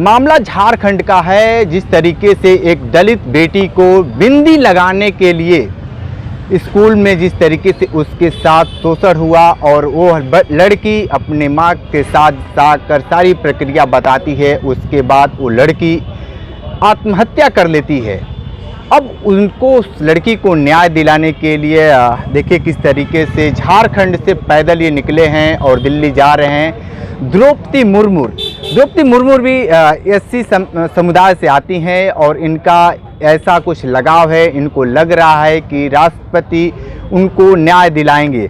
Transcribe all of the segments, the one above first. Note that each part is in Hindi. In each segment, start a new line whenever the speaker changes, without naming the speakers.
मामला झारखंड का है। जिस तरीके से एक दलित बेटी को बिंदी लगाने के लिए स्कूल में जिस तरीके से उसके साथ शोषण हुआ और वो लड़की अपने माँ के साथ जाकर सारी प्रक्रिया बताती है, उसके बाद वो लड़की आत्महत्या कर लेती है। अब उनको उस लड़की को न्याय दिलाने के लिए देखिए किस तरीके से झारखंड से पैदल ये निकले हैं और दिल्ली जा रहे हैं। द्रौपदी मुर्मू भी एससी समुदाय से आती हैं और इनका ऐसा कुछ लगाव है, इनको लग रहा है कि राष्ट्रपति उनको न्याय दिलाएंगे।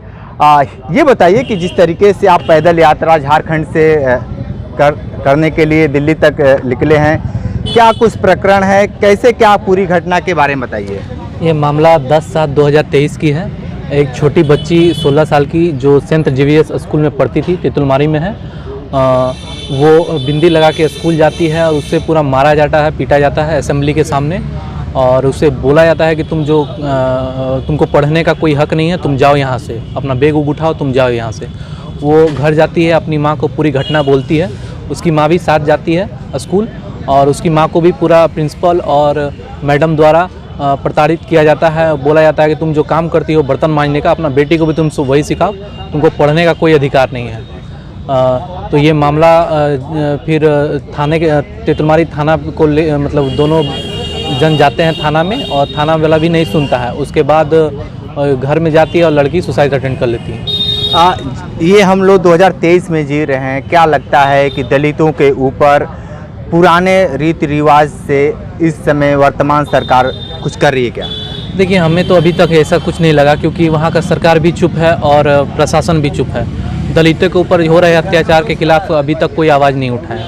ये बताइए कि जिस तरीके से आप पैदल यात्रा झारखंड से करने के लिए दिल्ली तक निकले हैं, क्या कुछ प्रकरण है, कैसे क्या पूरी घटना के बारे में बताइए।
ये मामला 10/7/2023 की है। एक छोटी बच्ची 16 साल की जो सेंट जेवियर्स स्कूल में पढ़ती थी, तेतुलमारी में है। वो बिंदी लगा के स्कूल जाती है और उससे पूरा मारा जाता है, पीटा जाता है असेंबली के सामने और उसे बोला जाता है कि तुमको पढ़ने का कोई हक नहीं है, तुम जाओ यहाँ से, अपना बैग उठाओ, तुम जाओ यहाँ से। वो घर जाती है, अपनी माँ को पूरी घटना बोलती है। उसकी माँ भी साथ जाती है स्कूल और उसकी माँ को भी पूरा प्रिंसिपल और मैडम द्वारा प्रताड़ित किया जाता है। बोला जाता है कि तुम जो काम करती हो बर्तन मांजने का, अपना बेटी को भी तुम वही सिखाओ, तुमको पढ़ने का कोई अधिकार नहीं है। तो ये मामला फिर थाने के तेतुलमारी थाना को मतलब दोनों जन जाते हैं थाना में और थाना वाला भी नहीं सुनता है। उसके बाद घर में जाती है और लड़की सुसाइड अटेम्प्ट कर लेती है।
ये हम लोग 2023 में जी रहे हैं। क्या लगता है कि दलितों के ऊपर पुराने रीति रिवाज से इस समय वर्तमान सरकार कुछ कर रही है क्या?
देखिए, हमें तो अभी तक ऐसा कुछ नहीं लगा क्योंकि वहाँ का सरकार भी चुप है और प्रशासन भी चुप है। दलितों के ऊपर हो रहे अत्याचार के खिलाफ अभी तक कोई आवाज़ नहीं उठाया।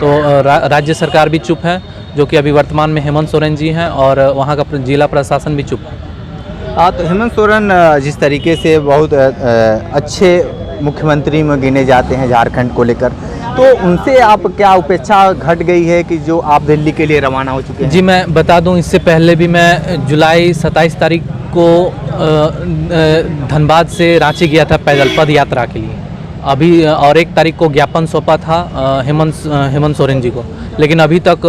तो राज्य सरकार भी चुप है, जो कि अभी वर्तमान में हेमंत सोरेन जी हैं, और वहाँ का जिला प्रशासन भी चुप है।
तो हेमंत सोरेन जिस तरीके से बहुत अच्छे मुख्यमंत्री में गिने जाते हैं झारखंड को लेकर, तो उनसे आप क्या अपेक्षा घट गई है कि जो आप दिल्ली के लिए रवाना हो चुके हैं?
जी, मैं बता दूं, इससे पहले भी मैं जुलाई 27 तारीख को धनबाद से रांची गया था पैदल पद यात्रा के लिए। अभी और 1 तारीख को ज्ञापन सौंपा था हेमंत सोरेन जी को, लेकिन अभी तक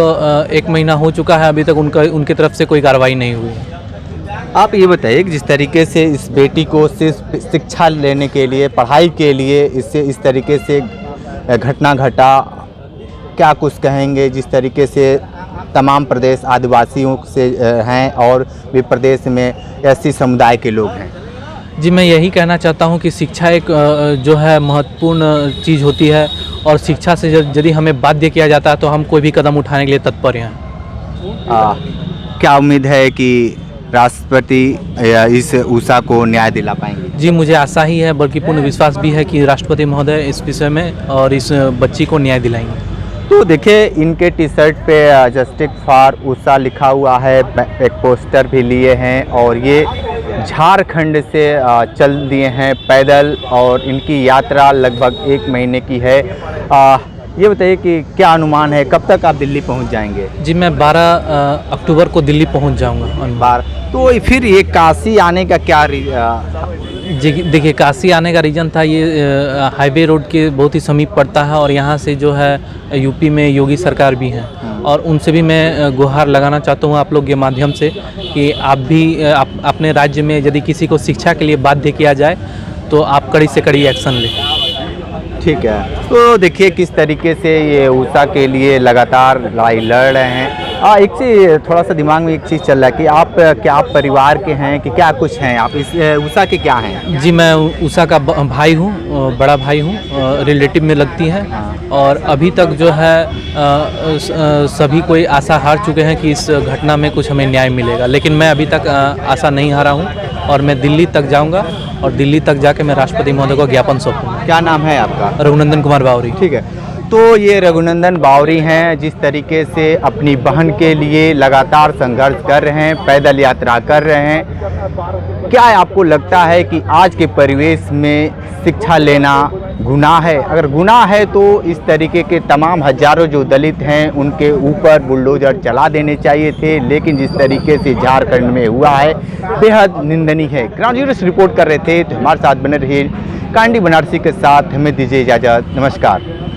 1 महीना हो चुका है, अभी तक उनकी तरफ से कोई कार्रवाई नहीं हुई।
आप ये बताइए कि जिस तरीके से इस बेटी को सिर्फ शिक्षा लेने के लिए, पढ़ाई के लिए इस तरीके से घटना घटा, क्या कुछ कहेंगे? जिस तरीके से तमाम प्रदेश आदिवासियों से हैं और भी प्रदेश में एससी समुदाय के लोग हैं।
जी, मैं यही कहना चाहता हूं कि शिक्षा एक जो है महत्वपूर्ण चीज़ होती है और शिक्षा से यदि हमें बाध्य किया जाता है तो हम कोई भी कदम उठाने के लिए तत्पर हैं।
क्या उम्मीद है कि राष्ट्रपति इस उषा को न्याय दिला पाएंगे?
जी, मुझे आशा ही है, बल्कि पूर्ण विश्वास भी है कि राष्ट्रपति महोदय इस विषय में और इस बच्ची को न्याय दिलाएंगे।
तो देखिए, इनके टी शर्ट पे जस्टिस फॉर उषा लिखा हुआ है, एक पोस्टर भी लिए हैं और ये झारखंड से चल दिए हैं पैदल और इनकी यात्रा लगभग 1 महीने की है। ये बताइए कि क्या अनुमान है, कब तक आप दिल्ली पहुंच जाएंगे?
जी, मैं 12 अक्टूबर को दिल्ली पहुंच जाऊंगा।
तो फिर ये काशी आने का क्या
जी, देखिए, काशी आने का रीज़न था, ये हाईवे रोड के बहुत ही समीप पड़ता है और यहाँ से जो है यूपी में योगी सरकार भी हैं और उनसे भी मैं गुहार लगाना चाहता हूँ आप लोग के माध्यम से कि आप भी अपने राज्य में यदि किसी को शिक्षा के लिए बाध्य किया जाए तो आप कड़ी से कड़ी एक्शन लें।
ठीक है। तो देखिए किस तरीके से ये उषा के लिए लगातार लड़ाई लड़ रहे हैं। एक चीज़ थोड़ा सा दिमाग में एक चीज़ चल रहा है कि आप परिवार के हैं कि क्या कुछ हैं आप, इस उषा के क्या हैं?
जी, मैं उषा का भाई हूँ, बड़ा भाई हूँ, रिलेटिव में लगती है। और अभी तक जो है सभी कोई आशा हार चुके हैं कि इस घटना में कुछ हमें न्याय मिलेगा, लेकिन मैं अभी तक आशा नहीं हारा हूँ और मैं दिल्ली तक जाऊँगा और दिल्ली तक जाके मैं राष्ट्रपति महोदय को ज्ञापन सौंपूंगा।
क्या नाम है आपका?
रघुनंदन कुमार बावरी।
ठीक है। तो ये रघुनंदन बावरी हैं, जिस तरीके से अपनी बहन के लिए लगातार संघर्ष कर रहे हैं, पैदल यात्रा कर रहे हैं। क्या आपको लगता है कि आज के परिवेश में शिक्षा लेना गुनाह है? अगर गुनाह है तो इस तरीके के तमाम हजारों जो दलित हैं उनके ऊपर बुलडोजर चला देने चाहिए थे, लेकिन जिस तरीके से झारखंड में हुआ है बेहद निंदनीय है। ग्राउंड जीरो से रिपोर्ट कर रहे थे, तो हमारे साथ बने रहिए। कांडी बनारसी के साथ हमें दीजिए इजाज़त। नमस्कार।